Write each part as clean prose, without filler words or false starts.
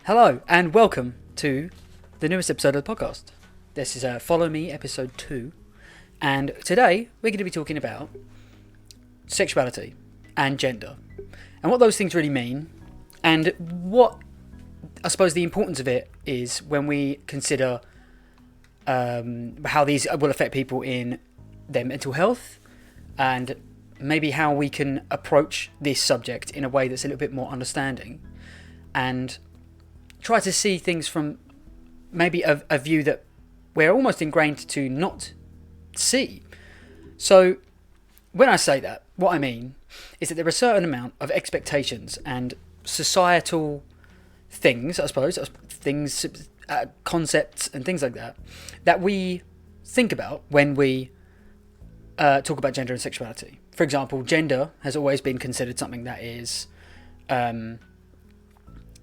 Hello and welcome to the newest episode of the podcast. This is Follow Me episode 2, and today we're going to be talking about sexuality and gender and what those things really mean, and what I suppose the importance of it is when we consider how these will affect people in their mental health, and maybe how we can approach this subject in a way that's a little bit more understanding and try to see things from maybe a view that we're almost ingrained to not see. So when I say that, what I mean is that there are a certain amount of expectations and societal things, I suppose, concepts and things like that we think about when we talk about gender and sexuality. For example, gender has always been considered something that is,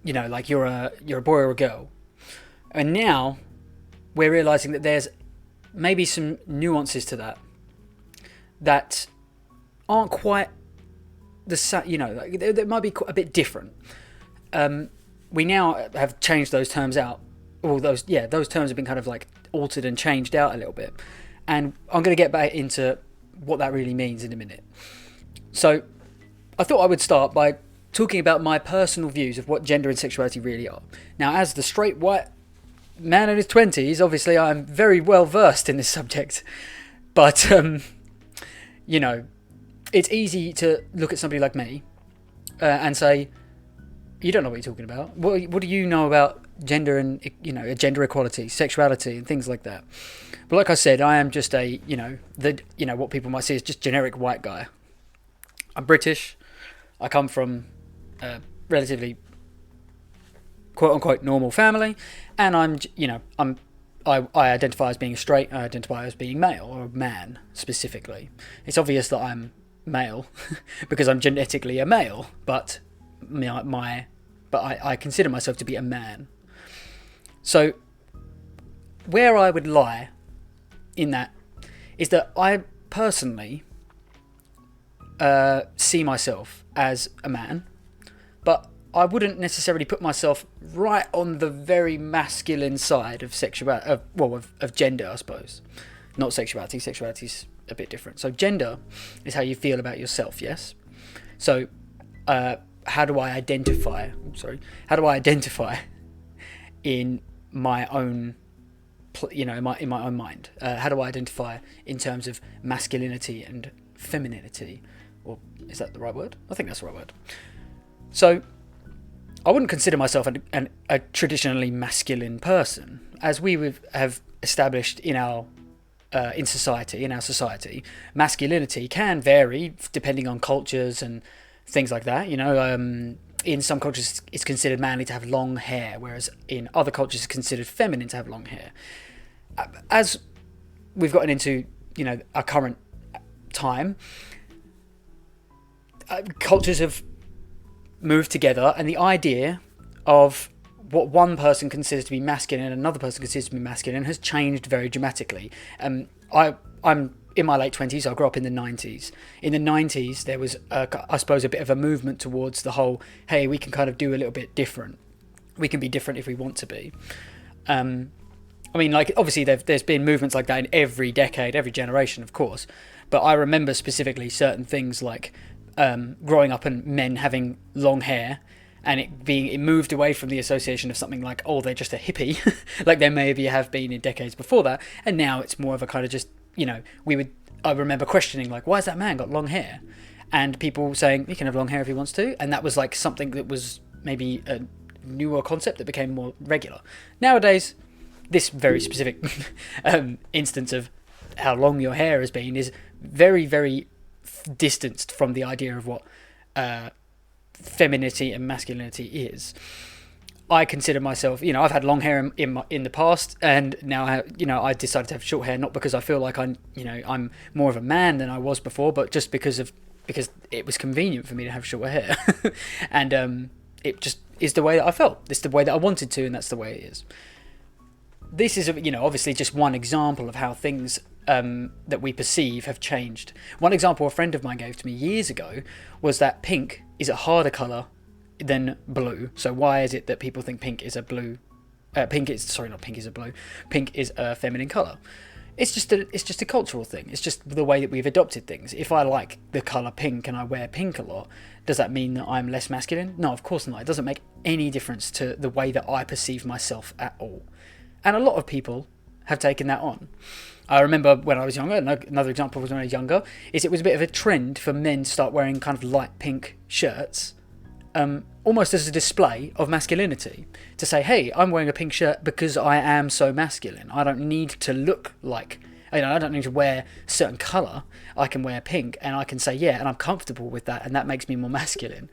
like you're a boy or a girl. And now we're realizing that there's maybe some nuances to that aren't quite the same, like they might be a bit different. We now have changed those terms out. All those terms have been kind of like altered and changed out a little bit. And I'm going to get back into what that really means in a minute. So I thought I would start by talking about my personal views of what gender and sexuality really are. Now, as the straight white man in his 20s, obviously I'm very well versed in this subject. But, it's easy to look at somebody like me and say, you don't know what you're talking about. What do you know about gender and, gender equality, sexuality and things like that? But like I said, I am just what people might see as just generic white guy. I'm British. I come from a relatively quote-unquote normal family, and I identify as being straight. I identify as being male, or a man specifically. It's obvious that I'm male because I'm genetically a male, but I consider myself to be a man. So where I would lie in that is that I personally see myself as a man, but I wouldn't necessarily put myself right on the very masculine side of of gender, I suppose. Not sexuality. Sexuality's a bit different. So gender is how you feel about yourself, yes? So how do I identify in my own in my own mind? How do I identify in terms of masculinity and femininity? Or is that the right word? I think that's the right word. So I wouldn't consider myself a traditionally masculine person, as we have established in our society. Masculinity can vary depending on cultures and things like that. In some cultures it's considered manly to have long hair, whereas in other cultures it's considered feminine to have long hair. As we've gotten into our current time, cultures have moved together, and the idea of what one person considers to be masculine and another person considers to be masculine has changed very dramatically. I'm in my late 20s. I grew up in the 90s. In the 90s, there was, I suppose, a bit of a movement towards the whole, hey, we can kind of do a little bit different. We can be different if we want to be. Obviously, there's been movements like that in every decade, every generation, of course. But I remember specifically certain things like growing up and men having long hair, and it moved away from the association of something like, oh, they're just a hippie, like there maybe have been in decades before that, and now it's more of a kind of just, I remember questioning, like, why has that man got long hair? And people saying he can have long hair if he wants to, and that was like something that was maybe a newer concept that became more regular. Nowadays, this very specific instance of how long your hair has been is very, very distanced from the idea of what femininity and masculinity is. I consider myself, I've had long hair in the past, and now I decided to have short hair, not because I feel like I'm more of a man than I was before, but just because it was convenient for me to have short hair, and it just is the way that I felt. It's the way that I wanted to, and that's the way it is. This is, obviously just one example of how things that we perceive have changed. One example a friend of mine gave to me years ago was that pink is a harder colour than blue. So why is it that people think pink is a blue? Pink is a blue. Pink is a feminine colour. It's just a cultural thing. It's just the way that we've adopted things. If I like the colour pink and I wear pink a lot, does that mean that I'm less masculine? No, of course not. It doesn't make any difference to the way that I perceive myself at all. And a lot of people have taken that on. I remember when I was younger, another example was when I was younger, is it was a bit of a trend for men to start wearing kind of light pink shirts, almost as a display of masculinity. To say, hey, I'm wearing a pink shirt because I am so masculine. I don't need to look like, I don't need to wear a certain colour. I can wear pink and I can say, yeah, and I'm comfortable with that, and that makes me more masculine.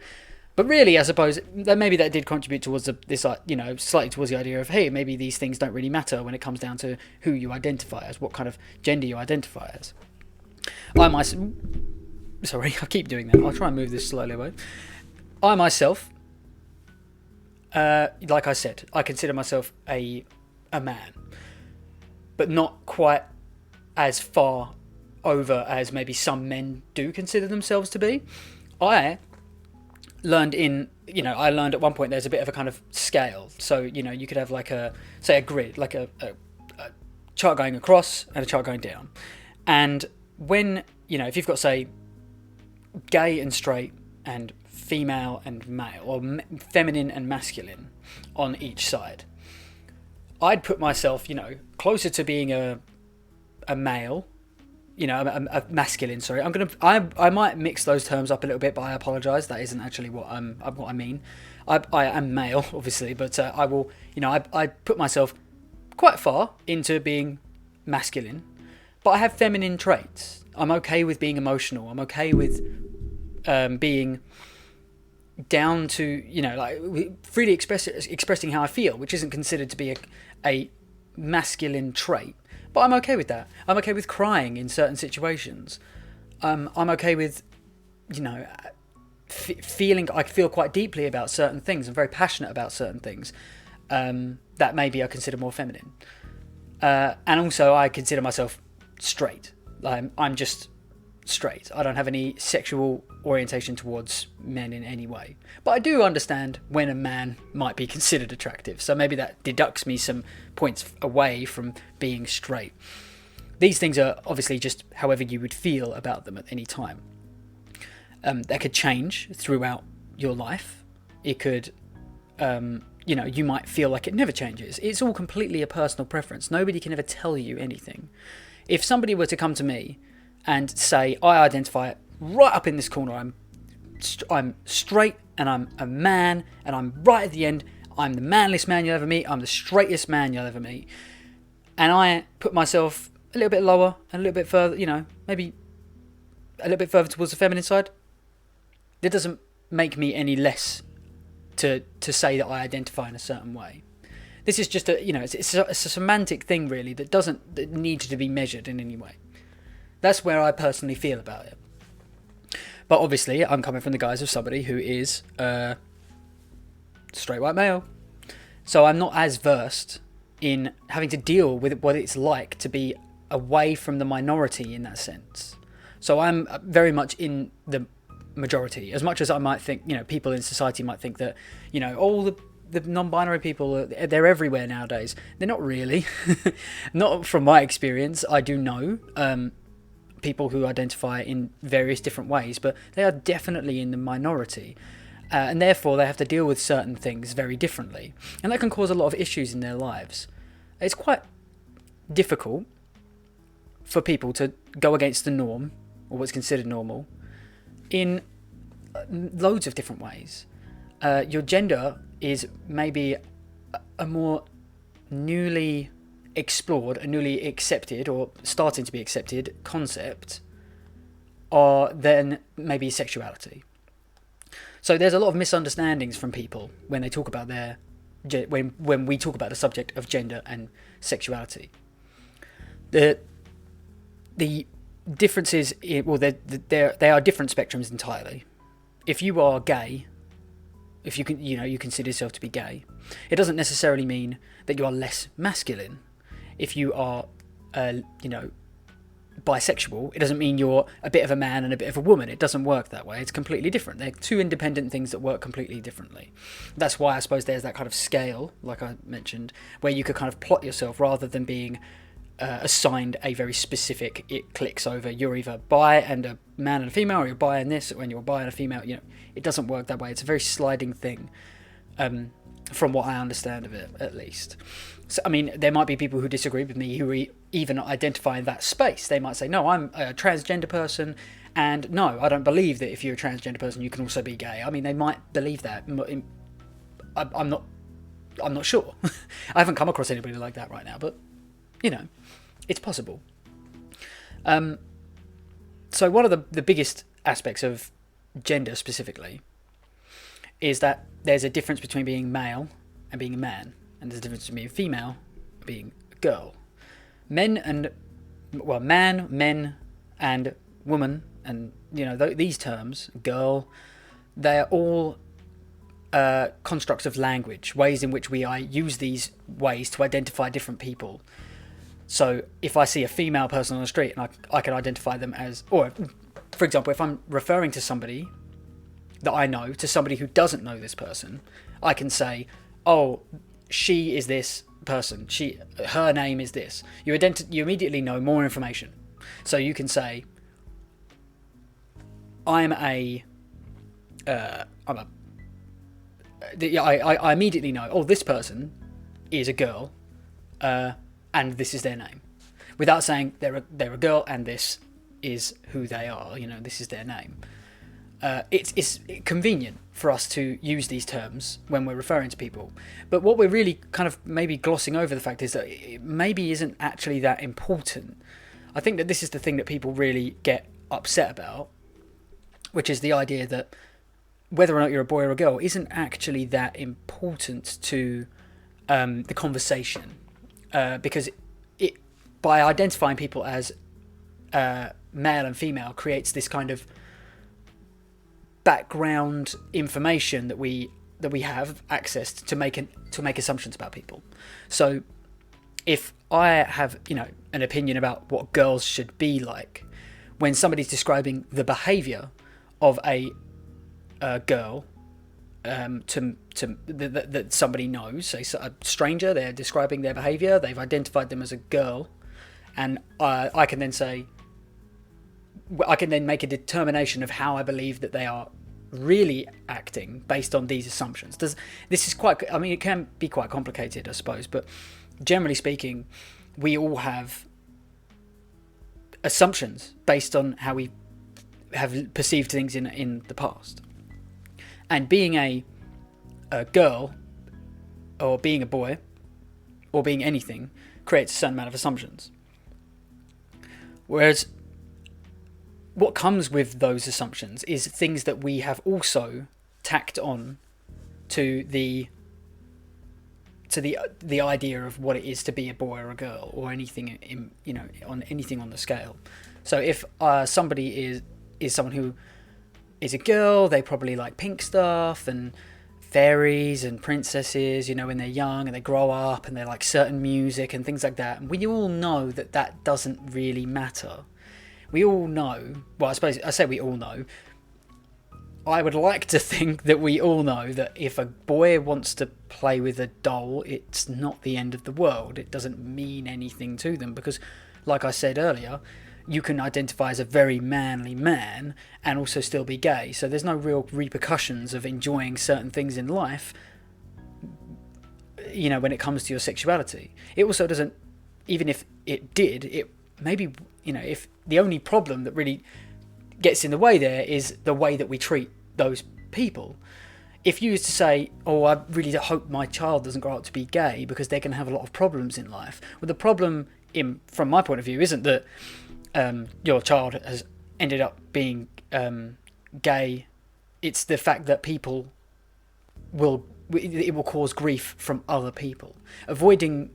But really, I suppose that maybe that did contribute towards this, slightly towards the idea of, hey, maybe these things don't really matter when it comes down to who you identify as, what kind of gender you identify as. Sorry, I keep doing that. I'll try and move this slowly away. I myself, like I said, I consider myself a man, but not quite as far over as maybe some men do consider themselves to be. I learned at one point there's a bit of a kind of scale. So, you could have like a grid, like a chart going across and a chart going down. And when, if you've got, say, gay and straight and female and male, or feminine and masculine on each side, I'd put myself, closer to being a male, a masculine. Sorry, I might mix those terms up a little bit, but I apologise. That isn't actually what I mean. I am male, obviously, but I will, I put myself quite far into being masculine, but I have feminine traits. I'm okay with being emotional. I'm okay with being down to, freely expressing how I feel, which isn't considered to be a masculine trait. But I'm okay with that. I'm okay with crying in certain situations. I'm okay with, feeling. I feel quite deeply about certain things. I'm very passionate about certain things that maybe I consider more feminine. And also, I consider myself straight. I'm just straight. I don't have any sexual orientation towards men in any way. But I do understand when a man might be considered attractive. So maybe that deducts me some points away from being straight. These things are obviously just however you would feel about them at any time. That could change throughout your life. It could, you might feel like it never changes. It's all completely a personal preference. Nobody can ever tell you anything. If somebody were to come to me and say, I identify right up in this corner, I'm straight and I'm a man and I'm right at the end, I'm the manliest man you'll ever meet, I'm the straightest man you'll ever meet, and I put myself a little bit lower and a little bit further, maybe a little bit further towards the feminine side, that doesn't make me any less to say that I identify in a certain way. This is just it's a semantic thing really that needs to be measured in any way. That's where I personally feel about it. But obviously, I'm coming from the guise of somebody who is a straight white male. So I'm not as versed in having to deal with what it's like to be away from the minority in that sense. So I'm very much in the majority. As much as I might think, people in society might think that, all the non-binary people, they're everywhere nowadays. They're not really. Not from my experience. I do know people who identify in various different ways, but they are definitely in the minority, and therefore they have to deal with certain things very differently, and that can cause a lot of issues in their lives. It's quite difficult for people to go against the norm, or what's considered normal, in loads of different ways. Your gender is maybe a more newly explored, a newly accepted or starting to be accepted concept, or then maybe sexuality. So there's a lot of misunderstandings from people when they talk about when we talk about the subject of gender and sexuality. The differences, they are different spectrums entirely. If you are gay, if you can, you consider yourself to be gay, it doesn't necessarily mean that you are less masculine. If you are, bisexual, it doesn't mean you're a bit of a man and a bit of a woman. It doesn't work that way. It's completely different. They're two independent things that work completely differently. That's why I suppose there's that kind of scale, like I mentioned, where you could kind of plot yourself rather than being assigned a very specific, it clicks over, you're either bi and a man and a female, or you're bi and this, when you're bi and a female. It doesn't work that way. It's a very sliding thing, from what I understand of it, at least. So, I mean, there might be people who disagree with me who even identify in that space. They might say, no, I'm a transgender person, and no, I don't believe that if you're a transgender person, you can also be gay. I mean, they might believe that. I'm not sure. I haven't come across anybody like that right now, but, it's possible. So one of the biggest aspects of gender specifically is that there's a difference between being male and being a man, and there's a difference between being female and being a girl. Man, men, and woman, and these terms, girl, they're all constructs of language, ways in which we use these ways to identify different people. So if I see a female person on the street and I can identify them as, or for example, if I'm referring to somebody that I know to somebody who doesn't know this person, I can say, oh, she is this person. Her name is this. You immediately know more information. So you can say, I immediately know, oh, this person is a girl, and this is their name, without saying they're a girl and this is who they are. This is their name. It's convenient for us to use these terms when we're referring to people, but what we're really kind of maybe glossing over the fact is that it maybe isn't actually that important. I think that this is the thing that people really get upset about, which is the idea that whether or not you're a boy or a girl isn't actually that important to the conversation, because it by identifying people as male and female creates this kind of background information that we have access to make assumptions about people. So if I have an opinion about what girls should be like, when somebody's describing the behaviour of a girl that somebody knows, say a stranger, they're describing their behaviour, they've identified them as a girl, and I can then say, I can then make a determination of how I believe that they are really acting based on these assumptions. This is it can be quite complicated, I suppose, but generally speaking, we all have assumptions based on how we have perceived things in the past. And being a girl, or being a boy, or being anything, creates a certain amount of assumptions. Whereas what comes with those assumptions is things that we have also tacked on to the idea of what it is to be a boy or a girl, or anything on anything on the scale. So if somebody is someone who is a girl, they probably like pink stuff and fairies and princesses, when they're young and they grow up, and they like certain music and things like that. And we all know that doesn't really matter. We all know, well, I suppose I say we all know, I would like to think that we all know that if a boy wants to play with a doll, it's not the end of the world. It doesn't mean anything to them, because, like I said earlier, you can identify as a very manly man and also still be gay. So there's no real repercussions of enjoying certain things in life, when it comes to your sexuality. It also doesn't, even if it did, it maybe, if the only problem that really gets in the way there is the way that we treat those people. If you used to say, oh, I really hope my child doesn't grow up to be gay because they're going to have a lot of problems in life. Well, the problem, from my point of view, isn't that your child has ended up being gay. It's the fact that it will cause grief from other people. Avoiding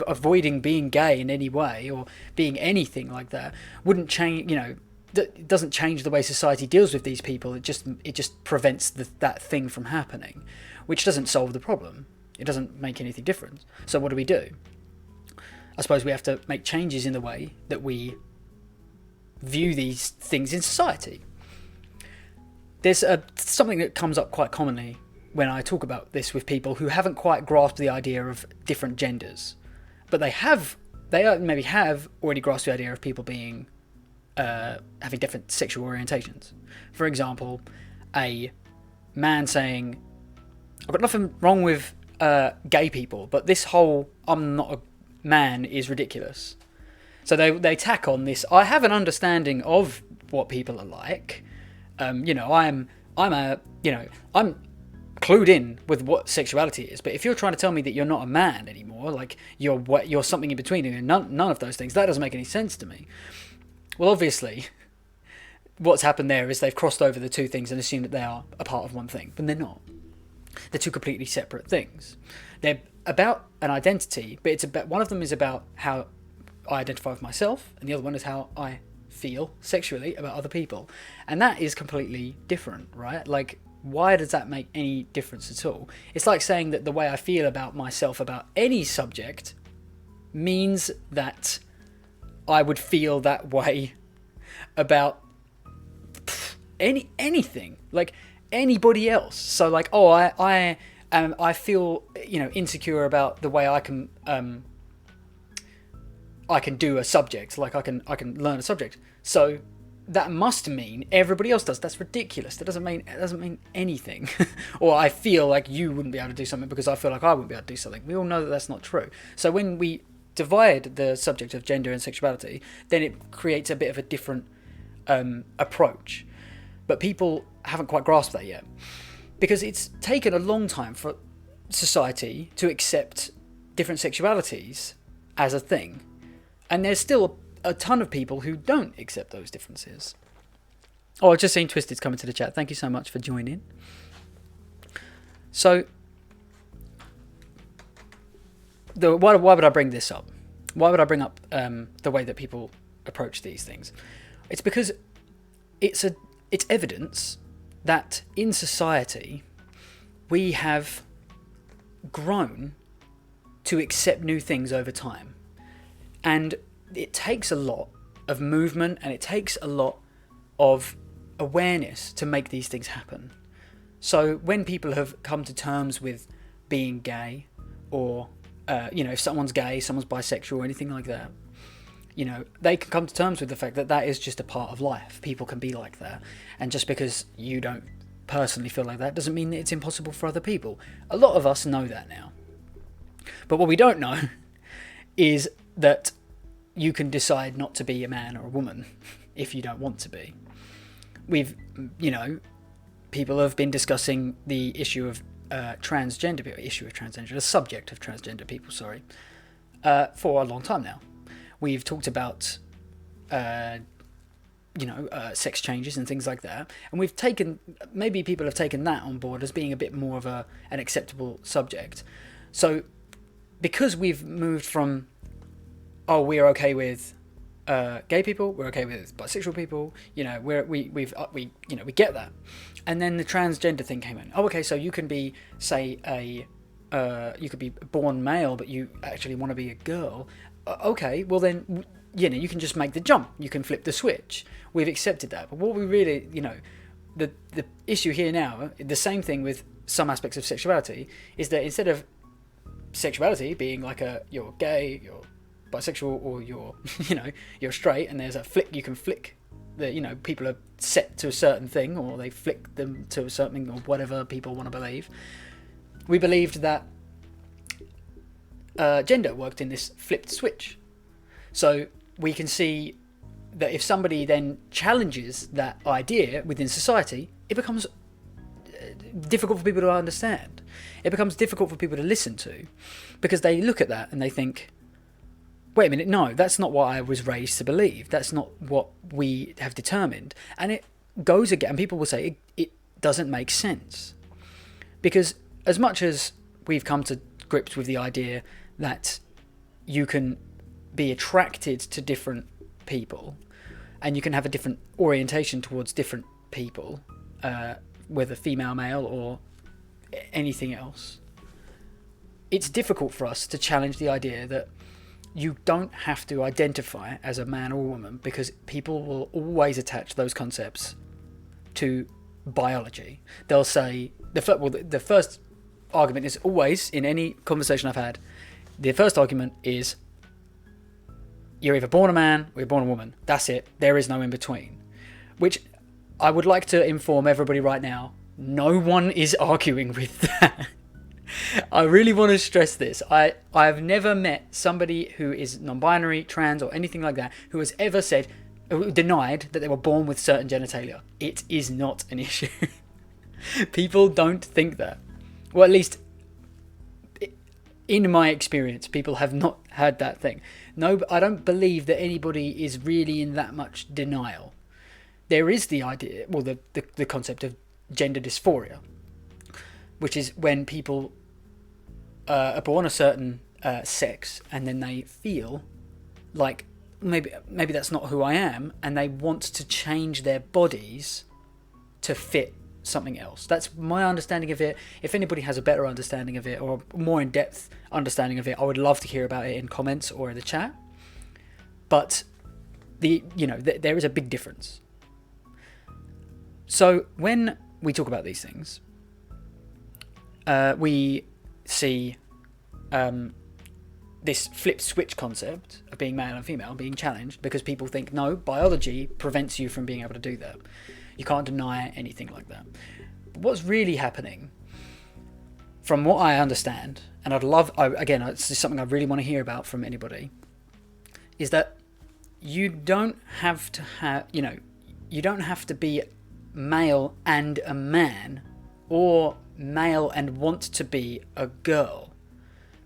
avoiding being gay in any way, or being anything like that, wouldn't change. It doesn't change the way society deals with these people. It just prevents that thing from happening, which doesn't solve the problem. It doesn't make anything different. So what do we do? I suppose we have to make changes in the way that we view these things in society. There's something that comes up quite commonly when I talk about this with people who haven't quite grasped the idea of different genders, but they maybe have already grasped the idea of people being having different sexual orientations. For example, a man saying, "I've got nothing wrong with gay people, but this whole 'I'm not a man' is ridiculous." So they tack on this. I have an understanding of what people are like. I'm clued in with what sexuality is. But if you're trying to tell me that you're not a man anymore, like you're something in between, and none of those things, that doesn't make any sense to me. Well, obviously, what's happened there is they've crossed over the two things and assumed that they are a part of one thing, but they're not. They're two completely separate things. They're about an identity, but one of them is about how I identify with myself, and the other one is how I feel sexually about other people. And that is completely different, right? Like, why does that make any difference at all? It's like saying that the way I feel about myself about any subject means that I would feel that way about anything, like anybody else. So like, I feel, insecure about the way I can do a subject, like I can learn a subject. So that must mean everybody else does. That's ridiculous. That doesn't mean anything. Or I feel like you wouldn't be able to do something because I feel like I wouldn't be able to do something. We all know that that's not true. So when we divide the subject of gender and sexuality, then it creates a bit of a different approach. But people haven't quite grasped that yet, because it's taken a long time for society to accept different sexualities as a thing. And there's still a ton of people who don't accept those differences. Oh, I've just seen Twisted's coming to the chat. Thank you so much for joining. So, why would I bring this up? Why would I bring up the way that people approach these things? It's because it's evidence that in society we have grown to accept new things over time. And it takes a lot of movement, and it takes a lot of awareness to make these things happen. So when people have come to terms with being gay, or if someone's gay, someone's bisexual, or anything like that, they can come to terms with the fact that that is just a part of life. People can be like that. And just because you don't personally feel like that doesn't mean that it's impossible for other people. A lot of us know that now. But what we don't know is that you can decide not to be a man or a woman if you don't want to be. People have been discussing the issue of the subject of transgender people, for a long time now. We've talked about, sex changes and things like that, and maybe people have taken that on board as being a bit more of an acceptable subject. So, because we've moved from, we're okay with gay people, we're okay with bisexual people, we get that, and then the transgender thing came in. Okay, so you can be, say, you could be born male, but you actually want to be a girl. Okay, well then, you can just make the jump. You can flip the switch. We've accepted that. But what we really, the issue here now, the same thing with some aspects of sexuality, is that instead of sexuality being like you're gay, you're bisexual, or you're straight, and there's a flick, you can flick the, people are set to a certain thing, or they flick them to a certain thing, or whatever people want to believe. We believed that gender worked in this flipped switch. So we can see that if somebody then challenges that idea within society, it becomes difficult for people to understand. It becomes difficult for people to listen to, because they look at that and they think, wait a minute, no, that's not what I was raised to believe. That's not what we have determined. And it goes again, and people will say it doesn't make sense. Because as much as we've come to grips with the idea that you can be attracted to different people, and you can have a different orientation towards different people, whether female, male, or anything else, it's difficult for us to challenge the idea that you don't have to identify as a man or a woman, because people will always attach those concepts to biology. They'll say the first argument is always, in any conversation I've had, the first argument is you're either born a man or you're born a woman. That's it. There is no in between. Which I would like to inform everybody right now, no one is arguing with that. I really want to stress this. I've never met somebody who is non-binary, trans, or anything like that who has ever denied that they were born with certain genitalia. It is not an issue. People don't think that. Well, at least in my experience, people have not had that thing. No, I don't believe that anybody is really in that much denial. There is the idea, well, the concept of gender dysphoria, which is when people are born a certain sex, and then they feel like maybe that's not who I am, and they want to change their bodies to fit something else. That's my understanding of it. If anybody has a better understanding of it, or a more in-depth understanding of it, I would love to hear about it in comments or in the chat. But there is a big difference. So when we talk about these things, we see this flip switch concept of being male and female being challenged, because people think, no, biology prevents you from being able to do that. You can't deny anything like that. But what's really happening, from what I understand, and again, it's just something I really want to hear about from anybody, is that you don't have to be male and a man, or male and want to be a girl.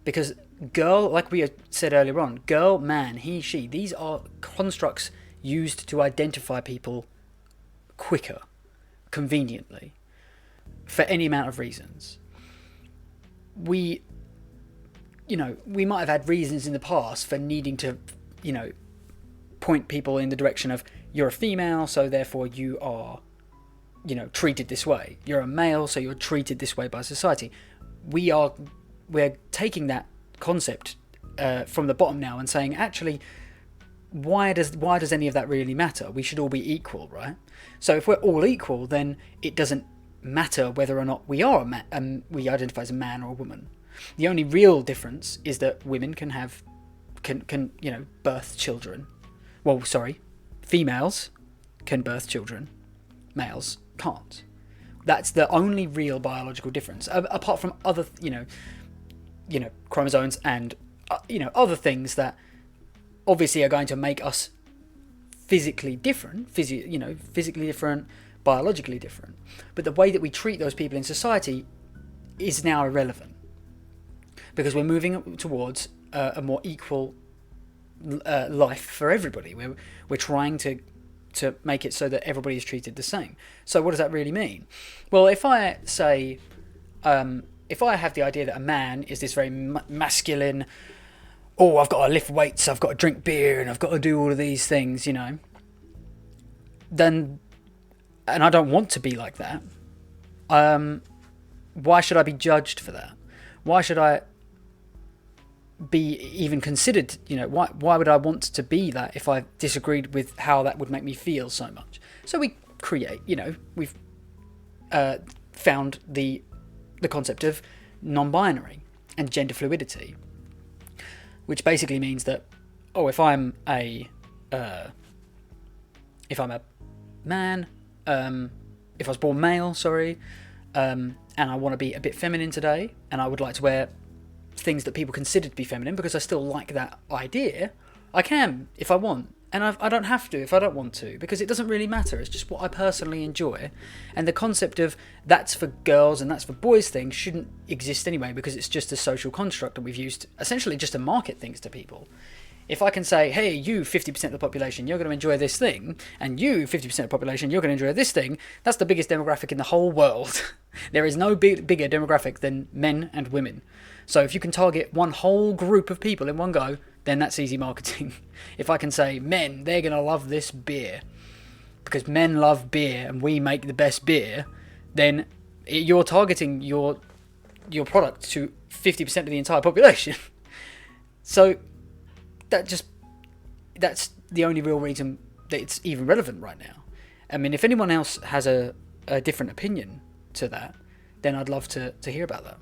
Because girl, like we said earlier on, girl, man, he, she, these are constructs used to identify people quicker, conveniently, for any amount of reasons. We might have had reasons in the past for needing to, point people in the direction of, you're a female, so therefore you are, treated this way. You're a male, so you're treated this way by society. We're taking that concept from the bottom now and saying, actually, why does any of that really matter? We should all be equal, right? So if we're all equal, then it doesn't matter whether or not we are we identify as a man or a woman. The only real difference is that women can birth children. Well, sorry, females can birth children. Males can't. That's the only real biological difference, apart from other, chromosomes and other things that obviously are going to make us physically different, physically different, biologically different. But the way that we treat those people in society is now irrelevant, because we're moving towards a more equal life for everybody. We're trying to make it so that everybody is treated the same. So what does that really mean? Well, if I say, if I have the idea that a man is this very masculine, I've got to lift weights, I've got to drink beer, and I've got to do all of these things, then, and I don't want to be like that, why should I be judged for that? Why should I be even considered, why would I want to be that if I disagreed with how that would make me feel so much? So we create, we've found the concept of non-binary and gender fluidity, which basically means that, if I'm a man, if I was born male, and I want to be a bit feminine today, and I would like to wear things that people consider to be feminine because I still like that idea, I can if I want, and I don't have to if I don't want to, because it doesn't really matter. It's just what I personally enjoy, and the concept of that's for girls and that's for boys thing shouldn't exist anyway, because it's just a social construct that we've used essentially just to market things to people. If I can say, hey, you 50% of the population, you're going to enjoy this thing, and you 50% of the population, you're going to enjoy this thing, that's the biggest demographic in the whole world. There is no bigger demographic than men and women. So if you can target one whole group of people in one go, then that's easy marketing. If I can say, men, they're going to love this beer, because men love beer and we make the best beer, then you're targeting your product to 50% of the entire population. So that's the only real reason that it's even relevant right now. I mean, if anyone else has a different opinion to that, then I'd love to hear about that.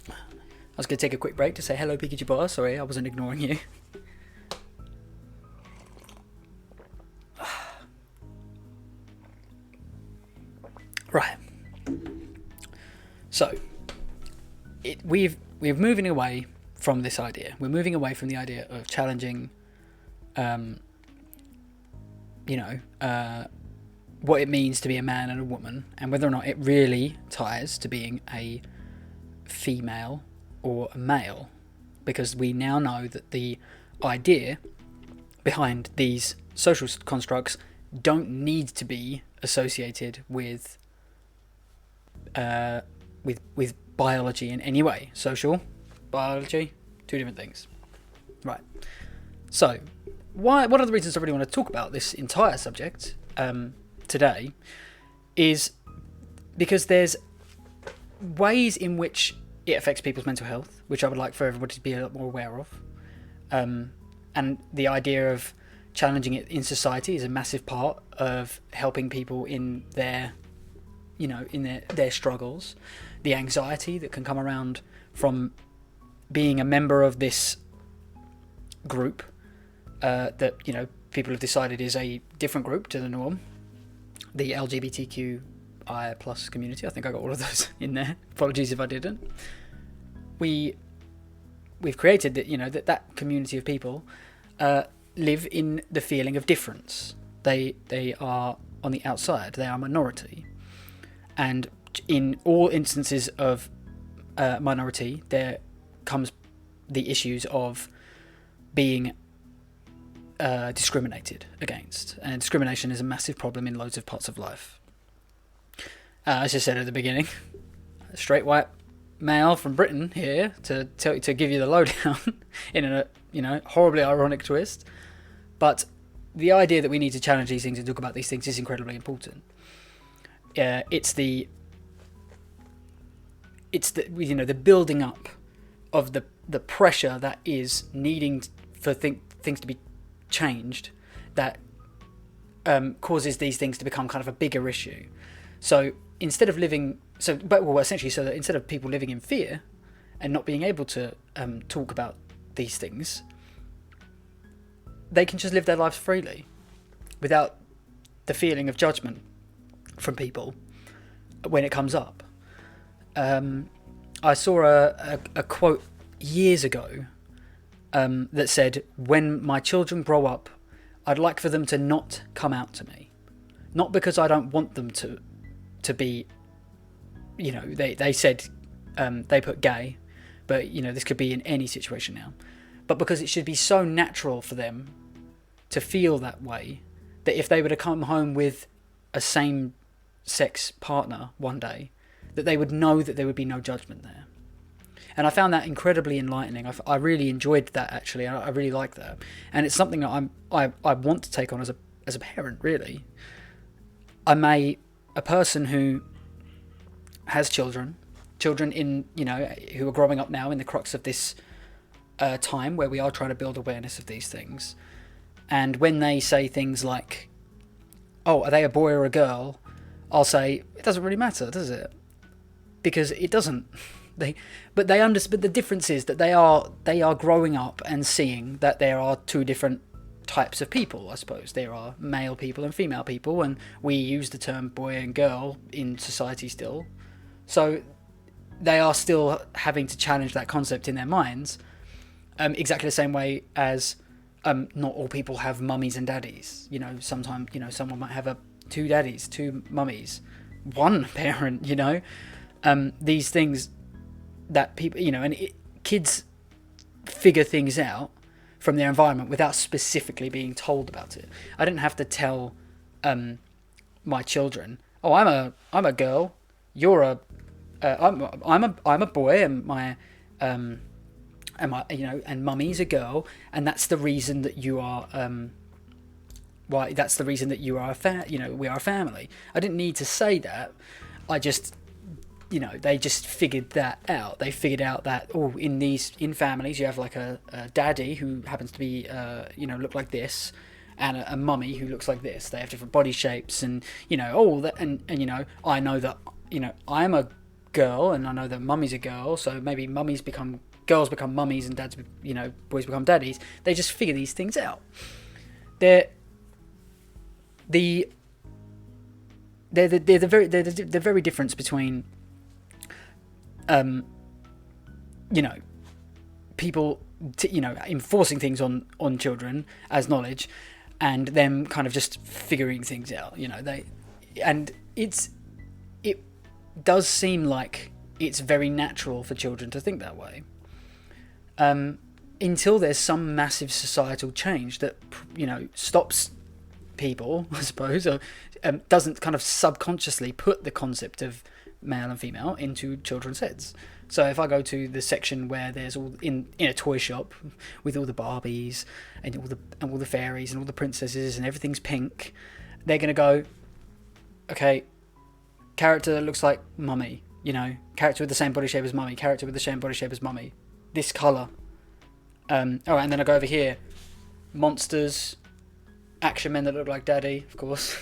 I was going to take a quick break to say hello, Pikachu Bar. Sorry, I wasn't ignoring you. Right. So, we're moving away from this idea. We're moving away from the idea of challenging, what it means to be a man and a woman, and whether or not it really ties to being a female or a male, because we now know that the idea behind these social constructs don't need to be associated with biology in any way. Social, biology, two different things. Right. So, one of the reasons I really want to talk about this entire subject today is because there's ways in which it affects people's mental health, which I would like for everybody to be a lot more aware of. And the idea of challenging it in society is a massive part of helping people in their struggles. The anxiety that can come around from being a member of this group that people have decided is a different group to the norm. The LGBTQI plus community. I think I got all of those in there. Apologies if I didn't. We've created that that community of people live in the feeling of difference. They are on the outside. They are a minority, and in all instances of minority, there comes the issues of being discriminated against, and discrimination is a massive problem in loads of parts of life. As I said at the beginning, a straight white male from Britain here to give you the lowdown in a horribly ironic twist, but the idea that we need to challenge these things and talk about these things is incredibly important. It's the building up of the pressure that is needing for things to be changed that causes these things to become kind of a bigger issue. So instead of instead of people living in fear and not being able to talk about these things, they can just live their lives freely without the feeling of judgment from people when it comes up. I saw a quote years ago that said, "When my children grow up, I'd like for them to not come out to me. Not because I don't want them to be, they said, they put gay, but, this could be in any situation now. But because it should be so natural for them to feel that way, that if they were to come home with a same-sex partner one day, that they would know that there would be no judgment there." And I found that incredibly enlightening. I really enjoyed that, actually. I really like that, and it's something that I want to take on as a parent. Really, I'm a person who has children in who are growing up now in the crux of this time where we are trying to build awareness of these things. And when they say things like, "Oh, are they a boy or a girl?" I'll say, it doesn't really matter, does it? Because it doesn't. But the difference is that they are growing up and seeing that there are two different types of people. I suppose there are male people and female people, and we use the term boy and girl in society still. So they are still having to challenge that concept in their minds, exactly the same way as not all people have mummies and daddies. Sometimes someone might have two daddies, two mummies, one parent. These things that people, kids figure things out from their environment without specifically being told about it. I didn't have to tell my children, "Oh, I'm a girl. You're I'm a boy, and and mummy's a girl, and that's the reason that you are that's the reason that you are we are a family." I didn't need to say that. I just they just figured that out. They figured out that, in families you have like a daddy who happens to be look like this, and a mummy who looks like this. They have different body shapes, and all that, and I know that I'm a girl, and I know that mummy's a girl, so maybe girls become mummies, and boys become daddies. They just figure these things out. They're the very difference between people enforcing things on children as knowledge, and them kind of just figuring things out. It does seem like it's very natural for children to think that way, until there's some massive societal change that stops people, I suppose, or doesn't kind of subconsciously put the concept of male and female into children's heads. So if I go to the section where there's all in a toy shop with all the Barbies and all the fairies and all the princesses and everything's pink, they're gonna go, okay, character that looks like mummy, character with the same body shape as mummy, character with the same body shape as mummy, this colour. And then I go over here, monsters, action men that look like daddy, of course,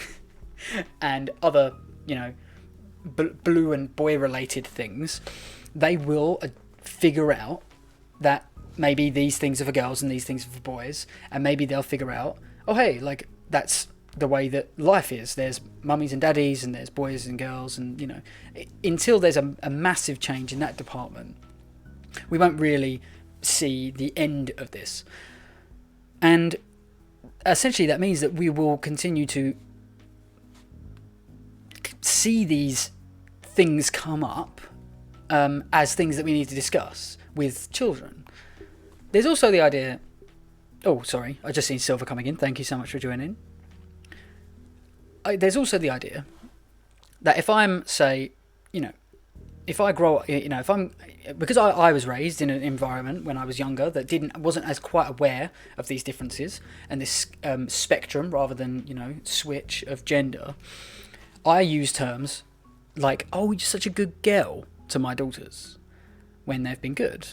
and other, blue and boy related things. They will figure out that maybe these things are for girls and these things are for boys, and maybe they'll figure out, oh hey, like that's the way that life is. There's mummies and daddies, and there's boys and girls, and until there's a massive change in that department, we won't really see the end of this. And essentially that means that we will continue to see these things come up as things that we need to discuss with children. There's also the idea... Oh, sorry, I just seen Silver coming in. Thank you so much for joining. There's also the idea that if I'm, say, if I grow up, because I was raised in an environment when I was younger that wasn't as quite aware of these differences and this spectrum rather than, switch of gender, I use terms like, oh, you're such a good girl to my daughters when they've been good.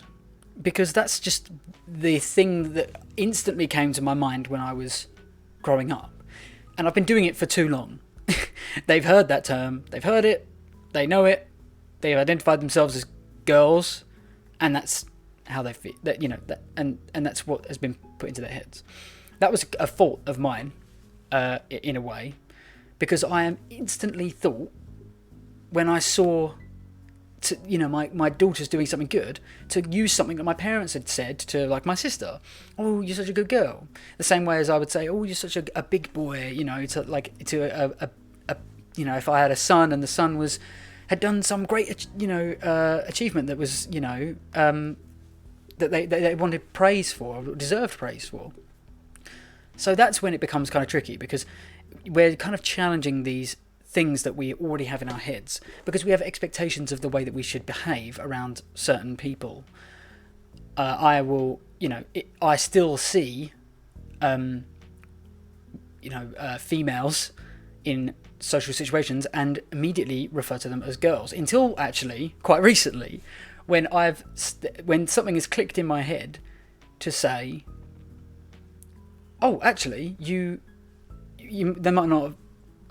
Because that's just the thing that instantly came to my mind when I was growing up. And I've been doing it for too long. They've heard that term. They've heard it. They know it. They've identified themselves as girls. And that's how they feel. And that's what has been put into their heads. That was a fault of mine, in a way. Because I am instantly thought, when I saw... my daughter's doing something good, to use something that my parents had said to, like, my sister. Oh, you're such a good girl. The same way as I would say, oh, you're such a big boy, if I had a son and the son had done some great, achievement that was, that they wanted praise for, or deserved praise for. So that's when it becomes kind of tricky, because we're kind of challenging these things that we already have in our heads, because we have expectations of the way that we should behave around certain people. I still see, females in social situations and immediately refer to them as girls, until actually quite recently, when something has clicked in my head to say, oh, actually, they might not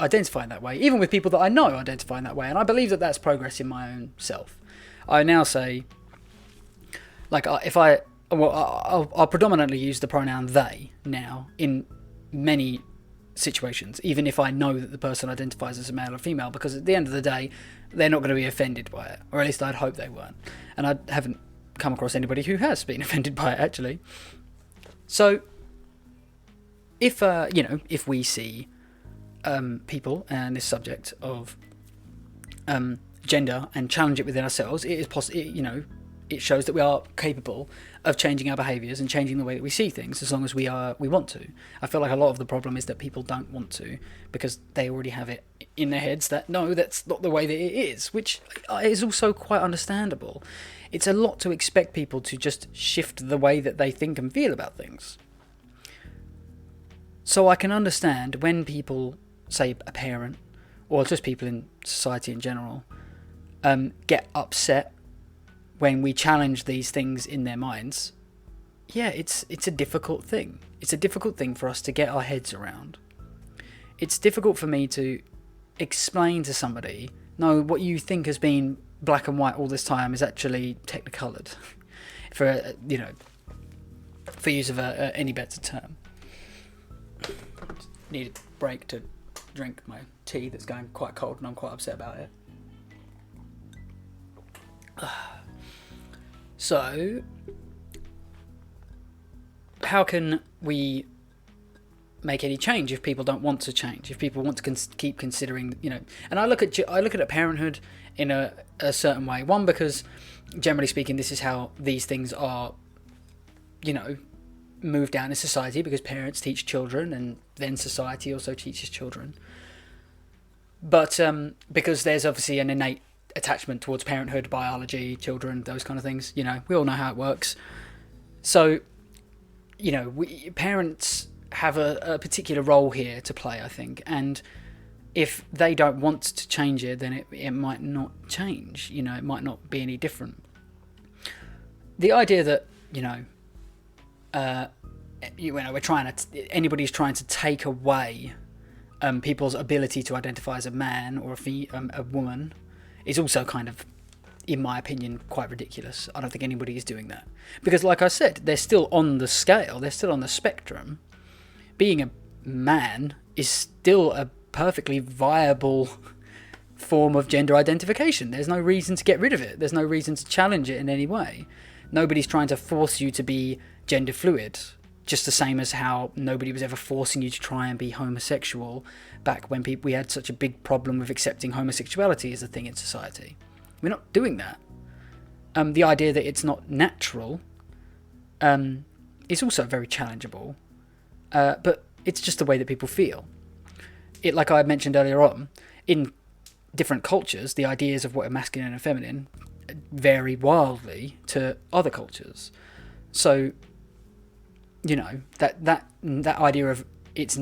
identify in that way, even with people that I know identify in that way, and I believe that that's progress in my own self. I now say, like, I'll predominantly use the pronoun they now in many situations, even if I know that the person identifies as a male or female, because at the end of the day, they're not going to be offended by it, or at least I'd hope they weren't, and I haven't come across anybody who has been offended by it, actually. So, if we see people and this subject of gender and challenge it within ourselves, it is it shows that we are capable of changing our behaviours and changing the way that we see things, as long as we want to. I feel like a lot of the problem is that people don't want to, because they already have it in their heads that no, that's not the way that it is, which is also quite understandable. It's a lot to expect people to just shift the way that they think and feel about things. So I can understand when people, say a parent, or just people in society in general, get upset when we challenge these things in their minds, yeah, it's a difficult thing. It's a difficult thing for us to get our heads around. It's difficult for me to explain to somebody, no, what you think has been black and white all this time is actually technicolored, for for use of any better term. Need a break to drink my tea that's going quite cold, and I'm quite upset about it. So, how can we make any change if people don't want to change? If people want to keep considering, and I look at parenthood in a certain way. One, because generally speaking, this is how these things are, moved down in society, because parents teach children, and then society also teaches children. But because there's obviously an innate attachment towards parenthood, biology, children, those kind of things. We all know how it works. So, parents have a particular role here to play, I think. And if they don't want to change it, then it might not change. It might not be any different. The idea that, anybody's trying to take away people's ability to identify as a man or a woman is also kind of, in my opinion, quite ridiculous. I don't think anybody is doing that. Because like I said, they're still on the scale, they're still on the spectrum. Being a man is still a perfectly viable form of gender identification. There's no reason to get rid of it. There's no reason to challenge it in any way. Nobody's trying to force you to be gender fluid, just the same as how nobody was ever forcing you to try and be homosexual back when we had such a big problem with accepting homosexuality as a thing in society. We're not doing that. The idea that it's not natural is also very challengeable, but it's just the way that people feel. Like I mentioned earlier on, in different cultures, the ideas of what are masculine and feminine vary wildly to other cultures. So, that idea of it's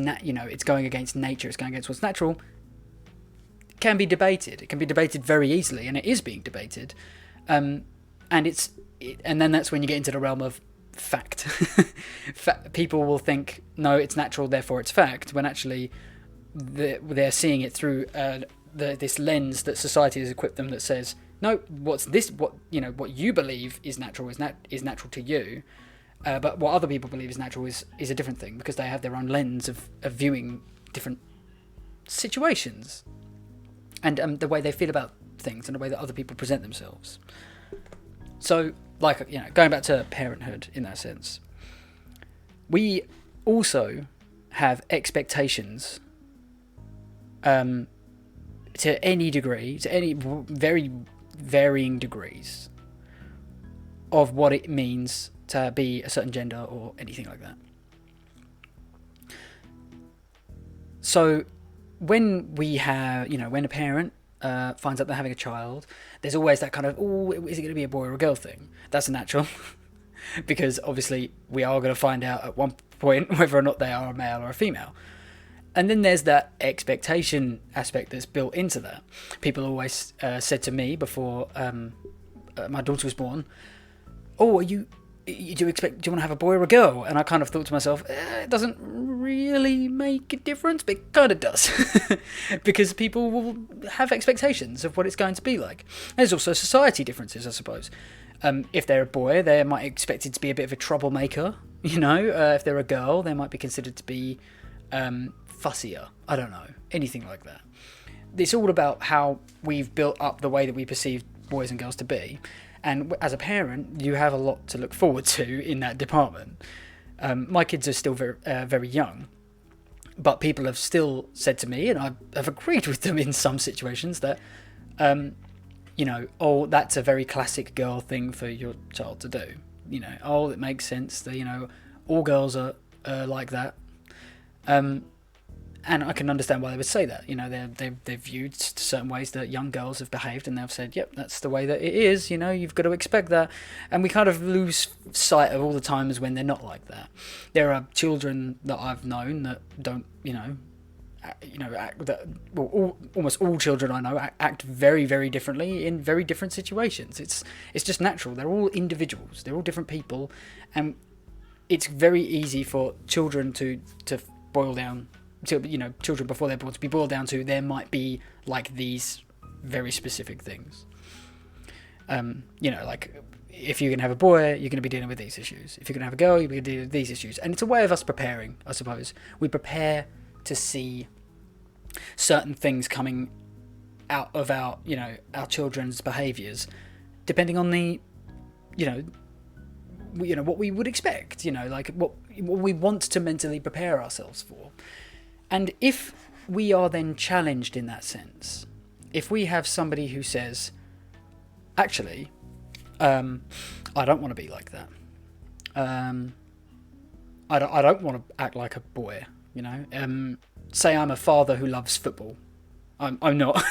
going against nature, it's going against what's natural, can be debated. It can be debated very easily, and it is being debated. And then that's when you get into the realm of fact. People will think, no, it's natural, therefore it's fact, when actually they're seeing it through this lens that society has equipped them that says, no, what you believe is natural is natural to you, but what other people believe is natural is a different thing, because they have their own lens of viewing different situations and the way they feel about things and the way that other people present themselves. So, going back to parenthood in that sense, we also have expectations to any degree, to any very varying degrees of what it means to be a certain gender or anything like that. So when when a parent finds out they're having a child, there's always that kind of, is it going to be a boy or a girl thing? That's natural, because obviously we are going to find out at one point whether or not they are a male or a female. And then there's that expectation aspect that's built into that. People always said to me before my daughter was born, do you want to have a boy or a girl? And I kind of thought to myself, it doesn't really make a difference, but it kind of does. Because people will have expectations of what it's going to be like. There's also society differences, I suppose. If they're a boy, they might be expected to be a bit of a troublemaker. If they're a girl, they might be considered to be fussier. I don't know. Anything like that. It's all about how we've built up the way that we perceive boys and girls to be. And as a parent, you have a lot to look forward to in that department. My kids are still very, very young, but people have still said to me, and I have agreed with them in some situations, that, that's a very classic girl thing for your child to do. It makes sense that, all girls are like that. And I can understand why they would say that. They've viewed certain ways that young girls have behaved, and they've said, yep, that's the way that it is, you've got to expect that. And we kind of lose sight of all the times when they're not like that. There are children that I've known that don't, almost all children I know act very, very differently in very different situations. It's just natural. They're all individuals. They're all different people, and it's very easy for children to boil down to, children before they're born to be boiled down to there might be like these very specific things. Like if you're going to have a boy, you're going to be dealing with these issues. If you're going to have a girl, you're going to deal with these issues. And it's a way of us preparing, I suppose. We prepare to see certain things coming out of our children's behaviours, depending on the, what we would expect, like what we want to mentally prepare ourselves for. And if we are then challenged in that sense, if we have somebody who says, actually, I don't want to be like that. I don't want to act like a boy, say I'm a father who loves football. I'm not.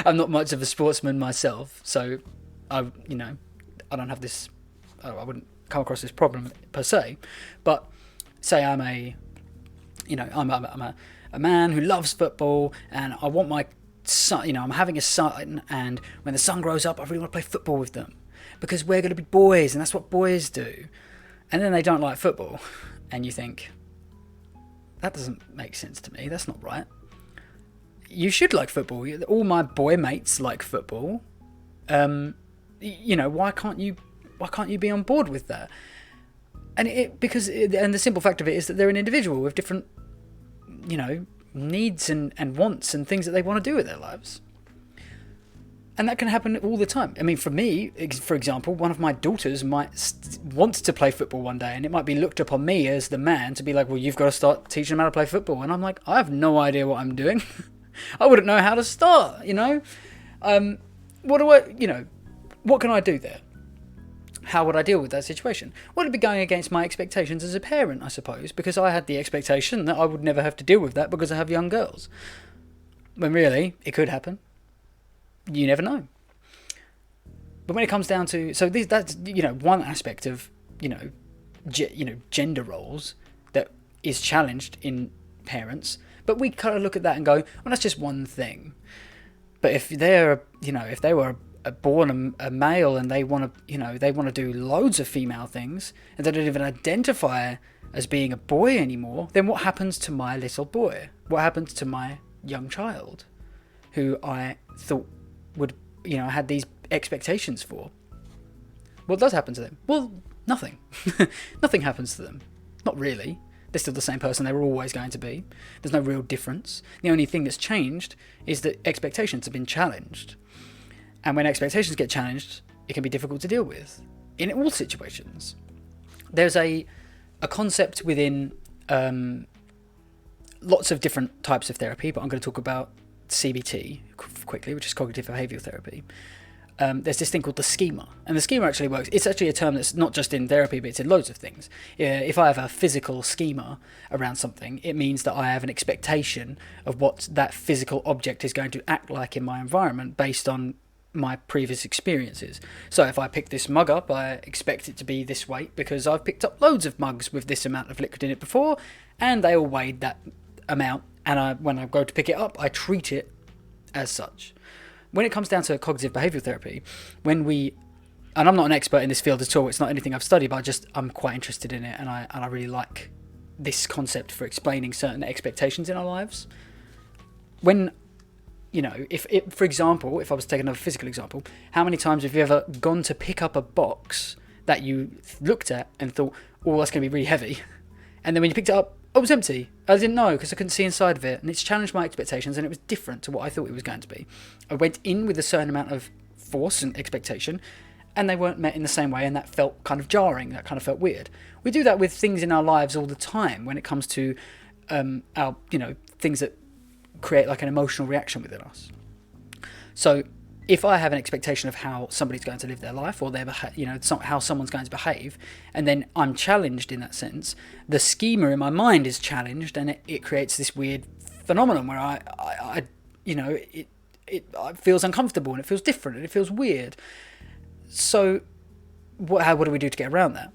I'm not much of a sportsman myself, so I don't have this. I wouldn't come across this problem per se. But say I'm a man who loves football, and I want my son. I'm having a son, and when the son grows up, I really want to play football with them because we're going to be boys, and that's what boys do. And then they don't like football, and you think, that doesn't make sense to me. That's not right. You should like football. All my boy mates like football. Why can't you be on board with that? And the simple fact of it is that they're an individual with different, needs and wants and things that they want to do with their lives. And that can happen all the time. I mean, for me, for example, one of my daughters might want to play football one day, and it might be looked upon me as the man to be like, well, you've got to start teaching them how to play football. And I'm like, I have no idea what I'm doing. I wouldn't know how to start, what can I do there? How would I deal with that situation? Well, it'd be going against my expectations as a parent, I suppose, because I had the expectation that I would never have to deal with that because I have young girls. When really, it could happen. You never know. But when it comes down to, so that's one aspect of gender roles that is challenged in parents. But we kind of look at that and go, well, that's just one thing. But if they're if they were born a male and they want to do loads of female things and they don't even identify as being a boy anymore, then what happens to my little boy? What happens to my young child, who I thought would had these expectations for? What does happen to them? Well, nothing. Nothing happens to them. Not really. They're still the same person they were always going to be. There's no real difference. The only thing that's changed is that expectations have been challenged. And when expectations get challenged, it can be difficult to deal with in all situations. There's a concept within lots of different types of therapy, but I'm going to talk about CBT quickly, which is cognitive behavioural therapy. There's this thing called the schema, and the schema actually works. It's actually a term that's not just in therapy, but it's in loads of things. If I have a physical schema around something, it means that I have an expectation of what that physical object is going to act like in my environment based on my previous experiences. So if I pick this mug up, I expect it to be this weight because I've picked up loads of mugs with this amount of liquid in it before, and they all weighed that amount, and when I go to pick it up, I treat it as such. When it comes down to cognitive behavioural therapy, and I'm not an expert in this field at all, it's not anything I've studied, but I'm quite interested in it, and I really like this concept for explaining certain expectations in our lives. When for example, if I was to take another physical example, how many times have you ever gone to pick up a box that you looked at and thought, oh, that's going to be really heavy, and then when you picked it up, oh, it was empty. I didn't know because I couldn't see inside of it, and it's challenged my expectations, and it was different to what I thought it was going to be. I went in with a certain amount of force and expectation, and they weren't met in the same way, and that felt kind of jarring. That kind of felt weird. We do that with things in our lives all the time when it comes to our things that create like an emotional reaction within us. So if I have an expectation of how somebody's going to live their life, or how someone's going to behave, and then I'm challenged in that sense, the schema in my mind is challenged, and it creates this weird phenomenon where it feels uncomfortable, and it feels different, and it feels weird. So what do we do to get around that?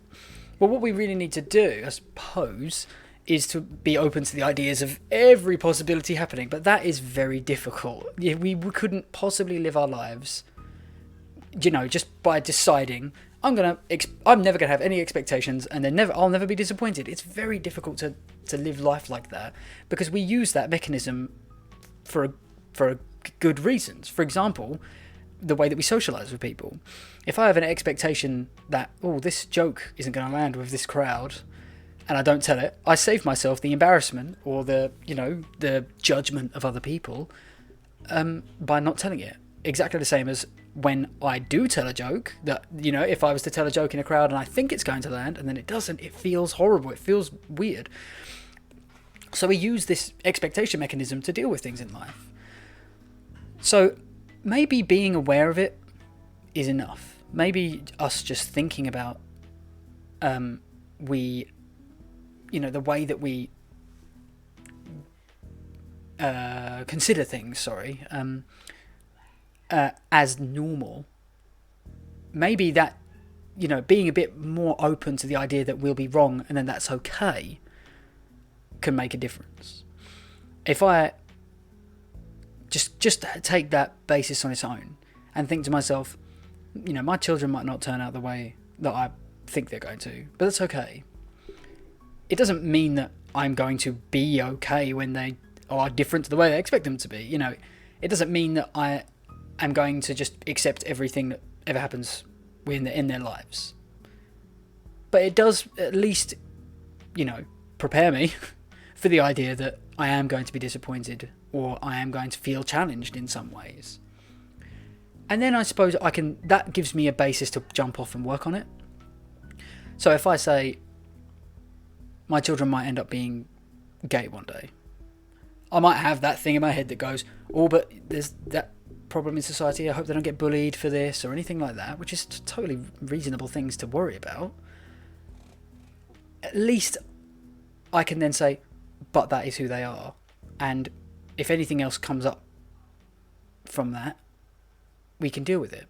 Well, what we really need to do, I suppose, is to be open to the ideas of every possibility happening, but that is very difficult. We couldn't possibly live our lives, just by deciding I'm never gonna have any expectations, and I'll never be disappointed. It's very difficult to live life like that, because we use that mechanism for good reasons. For example, the way that we socialize with people. If I have an expectation that, this joke isn't going to land with this crowd, and I don't tell it, I save myself the embarrassment or the judgment of other people by not telling it. Exactly the same as when I do tell a joke, that, if I was to tell a joke in a crowd and I think it's going to land and then it doesn't, it feels horrible. It feels weird. So we use this expectation mechanism to deal with things in life. So maybe being aware of it is enough. Maybe us just thinking about the way that we consider things, as normal. Maybe that, being a bit more open to the idea that we'll be wrong and then that's okay can make a difference. If I just take that basis on its own and think to myself, my children might not turn out the way that I think they're going to, but that's okay. It doesn't mean that I'm going to be okay when they are different to the way I expect them to be. It doesn't mean that I am going to just accept everything that ever happens in their lives. But it does at least, prepare me for the idea that I am going to be disappointed, or I am going to feel challenged in some ways. And then I suppose that gives me a basis to jump off and work on it. So if I say my children might end up being gay one day, I might have that thing in my head that goes, but there's that problem in society, I hope they don't get bullied for this or anything like that, which is totally reasonable things to worry about. At least I can then say, but that is who they are. And if anything else comes up from that, we can deal with it.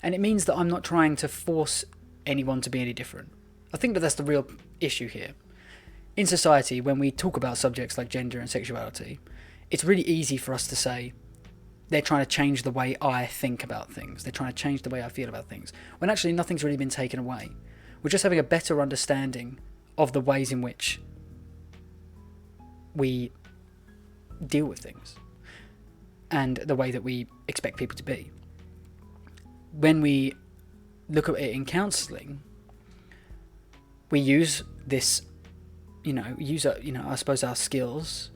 And it means that I'm not trying to force anyone to be any different. I think that that's the real issue here. In society, when we talk about subjects like gender and sexuality, it's really easy for us to say, they're trying to change the way I think about things. They're trying to change the way I feel about things. When actually nothing's really been taken away. We're just having a better understanding of the ways in which we deal with things and the way that we expect people to be. When we look at it in counselling, we use this, I suppose our skills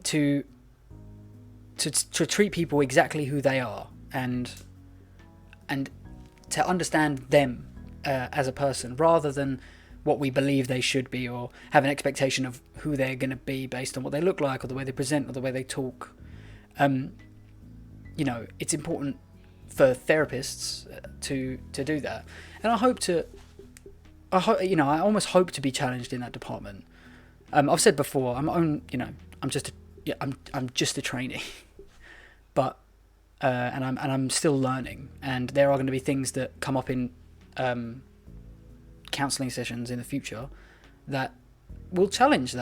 to treat people exactly who they are and to understand them as a person, rather than what we believe they should be, or have an expectation of who they're going to be based on what they look like or the way they present or the way they talk. It's important for therapists to do that, and I almost hope to be challenged in that department. I've said before, I'm just a trainee, but I'm still learning, and there are going to be things that come up in counselling sessions in the future that will challenge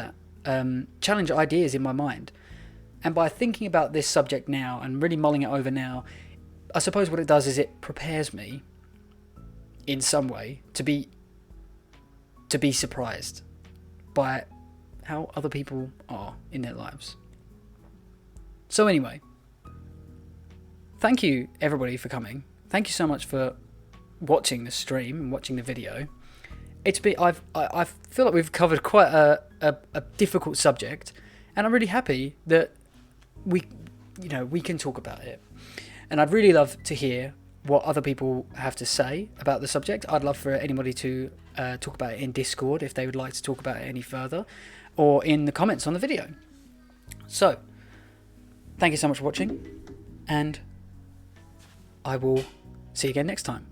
ideas in my mind. And by thinking about this subject now and really mulling it over now, I suppose what it does is it prepares me in some way to be surprised by how other people are in their lives. So anyway, thank you everybody for coming. Thank you so much for watching the stream and watching the video. I feel like we've covered quite a difficult subject, and I'm really happy that we can talk about it. And I'd really love to hear what other people have to say about the subject. I'd love for anybody to talk about it in Discord if they would like to talk about it any further, or in the comments on the video. So, thank you so much for watching, and I will see you again next time.